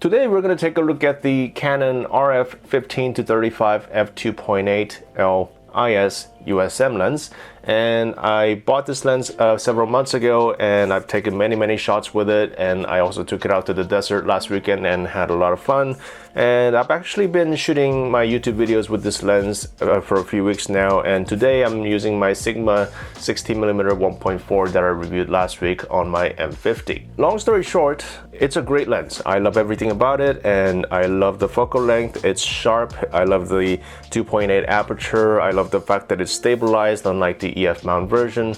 Today we're going to take a look at the Canon RF 15-35 f2.8 L IS USM lens, and I bought this lens several months ago, and I've taken many shots with it, and I also took it out to the desert last weekend and had a lot of fun. And I've actually been shooting my YouTube videos with this lens for a few weeks now, and today I'm using my Sigma 16mm 1.4 that I reviewed last week on my M50. Long story short, it's a great lens. I love everything about it, and I love the focal length. It's sharp. I love the 2.8 aperture. I love the fact that it's stabilized, unlike the EF mount version.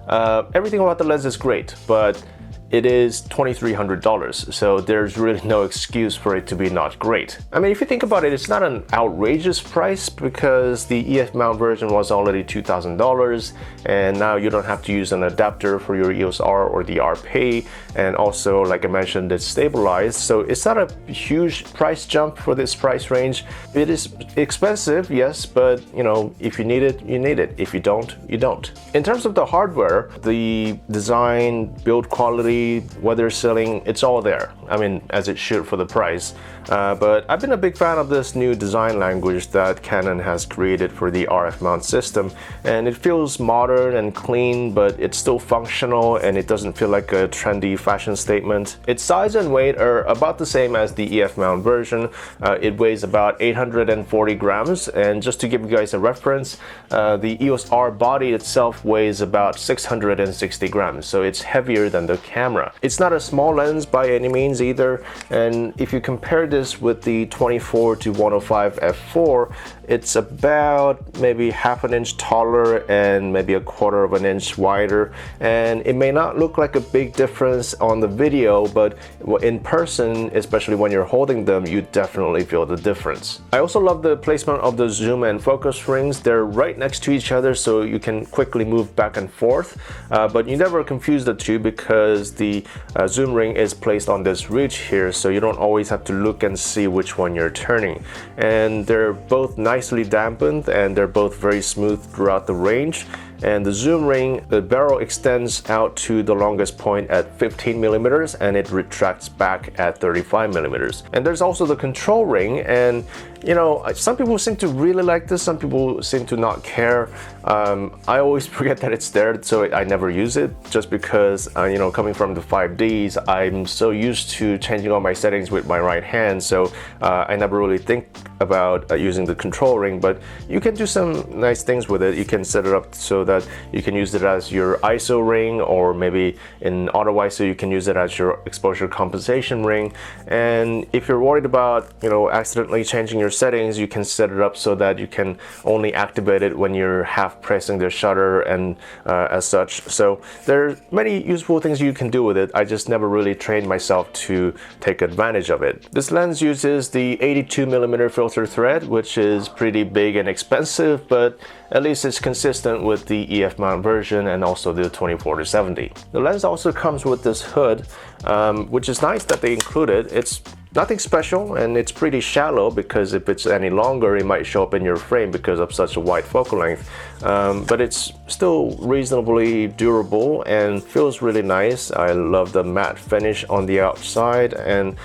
Everything about the lens is great, but it is $2,300, so there's really no excuse for it to be not great. I mean, if you think about it, it's not an outrageous price because the EF mount version was already $2,000, and now you don't have to use an adapter for your EOS R or the RP, and also, like I mentioned, it's stabilized, so it's not a huge price jump for this price range. It is expensive, yes, but you know, if you need it, you need it. If you don't, you don't. In terms of the hardware, the design, build quality, weather sealing, it's all there. I mean, as it should for the price. But I've been a big fan of this new design language that Canon has created for the RF mount system, and it feels modern and clean, but it's still functional, and it doesn't feel like a trendy fashion statement. Its size and weight are about the same as the EF mount version. It weighs about 840 grams, and just to give you guys a reference, the EOS R body itself weighs about 660 grams, so it's heavier than the camera. It's not a small lens by any means either, and if you compare this with the 24-105 f4, it's about maybe half an inch taller and maybe a quarter of an inch wider, and it may not look like a big difference on the video, but in person, especially when you're holding them, you definitely feel the difference. I also love the placement of the zoom and focus rings. They're right next to each other, so you can quickly move back and forth, but you never confuse the two because the zoom ring is placed on this ridge here, so you don't always have to look and see which one you're turning. And they're both nicely dampened, and they're both very smooth throughout the range. And the zoom ring, the barrel extends out to the longest point at 15mm, and it retracts back at 35mm. And there's also the control ring, and you know, some people seem to really like this, some people seem to not care. I always forget that it's there, so I never use it, just because, you know, coming from the 5Ds, I'm so used to changing all my settings with my right hand, so I never really think about using the control ring, but you can do some nice things with it. You can set it up so that you can use it as your ISO ring, or maybe in auto ISO you can use it as your exposure compensation ring. And if you're worried about, you know, accidentally changing your settings, you can set it up so that you can only activate it when you're half pressing the shutter and as such. So there are many useful things you can do with it. I just never really trained myself to take advantage of it. This lens uses the 82mm filter thread, which is pretty big and expensive, but at least it's consistent with the EF mount version and also the 24-70. The lens also comes with this hood, which is nice that they included. It's nothing special, and it's pretty shallow because if it's any longer, it might show up in your frame because of such a wide focal length. But it's still reasonably durable and feels really nice. I love the matte finish on the outside, and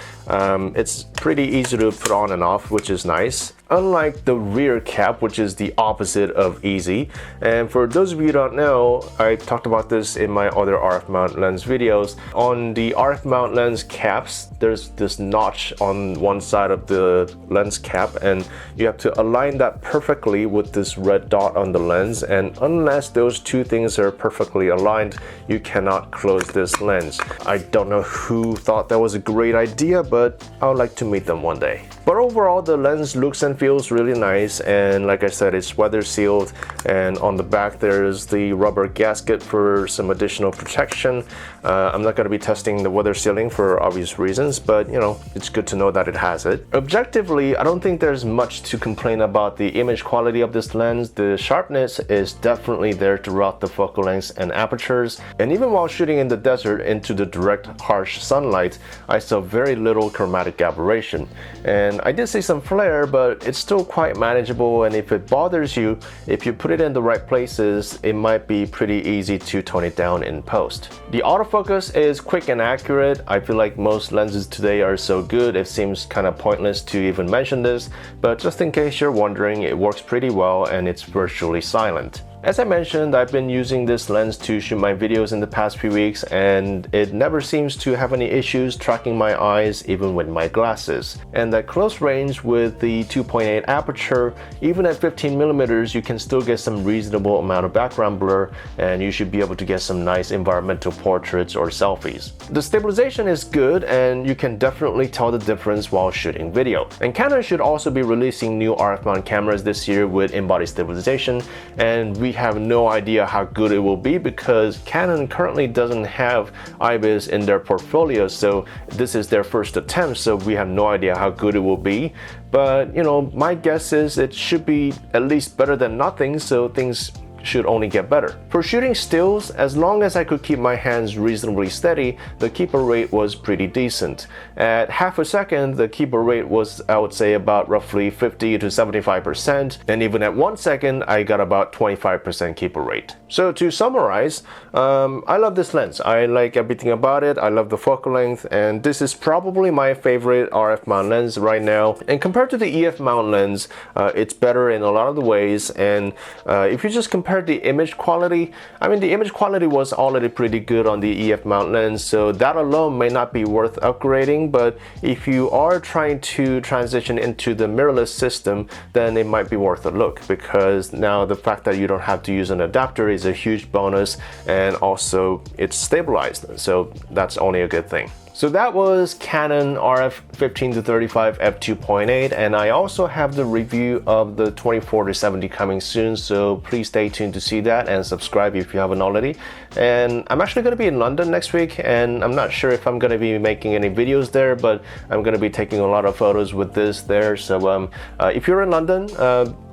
it's pretty easy to put on and off, which is nice. Unlike the rear cap, which is the opposite of easy. And for those of you who don't know, I talked about this in my other RF mount lens videos. On the RF mount lens caps, there's this notch on one side of the lens cap, and you have to align that perfectly with this red dot on the lens, and unless those two things are perfectly aligned, you cannot close this lens. I don't know who thought that was a great idea, but I would like to meet them one day. But overall, the lens looks and feels really nice, and like I said, it's weather sealed, and on the back there's the rubber gasket for some additional protection. I'm not going to be testing the weather sealing for obvious reasons, but you know, it's good to know that it has it. Objectively, I don't think there's much to complain about the image quality of this lens. The sharpness is definitely there throughout the focal lengths and apertures, and even while shooting in the desert into the direct harsh sunlight, I saw very little low chromatic aberration. And I did see some flare, but it's still quite manageable, and if it bothers you, if you put it in the right places, it might be pretty easy to tone it down in post. The autofocus is quick and accurate. I feel like most lenses today are so good, it seems kind of pointless to even mention this, but just in case you're wondering, it works pretty well and it's virtually silent. As I mentioned, I've been using this lens to shoot my videos in the past few weeks, and it never seems to have any issues tracking my eyes even with my glasses. And at close range with the 2.8 aperture, even at 15mm, you can still get some reasonable amount of background blur, and you should be able to get some nice environmental portraits or selfies. The stabilization is good, and you can definitely tell the difference while shooting video. And Canon should also be releasing new RF mount cameras this year with in-body stabilization, and we have no idea how good it will be because Canon currently doesn't have IBIS in their portfolio, so this is their first attempt, so we have no idea how good it will be. But you know, my guess is it should be at least better than nothing, so things should only get better. For shooting stills, as long as I could keep my hands reasonably steady, the keeper rate was pretty decent. At half a second, the keeper rate was, I would say, about roughly 50 to 75%, and even at 1 second, I got about 25% keeper rate. So to summarize, I love this lens. I like everything about it. I love the focal length, and this is probably my favorite RF mount lens right now. And compared to the EF mount lens, it's better in a lot of the ways, and if you just compare the image quality, I mean, the image quality was already pretty good on the EF mount lens, so that alone may not be worth upgrading, but if you are trying to transition into the mirrorless system, then it might be worth a look, because now the fact that you don't have to use an adapter is a huge bonus, and also it's stabilized, so that's only a good thing. So that was Canon RF 15-35 f2.8, and I also have the review of the 24-70 coming soon, so please stay tuned to see that and subscribe if you haven't already. And I'm actually going to be in London next week, and I'm not sure if I'm going to be making any videos there, but I'm going to be taking a lot of photos with this there. So if you're in London,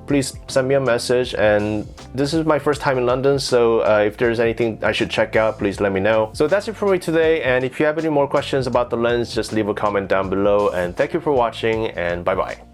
please send me a message, and this is my first time in London, so if there's anything I should check out, please let me know. So that's it for me today, and if you have any more questions about the lens, just leave a comment down below, and thank you for watching, and bye bye.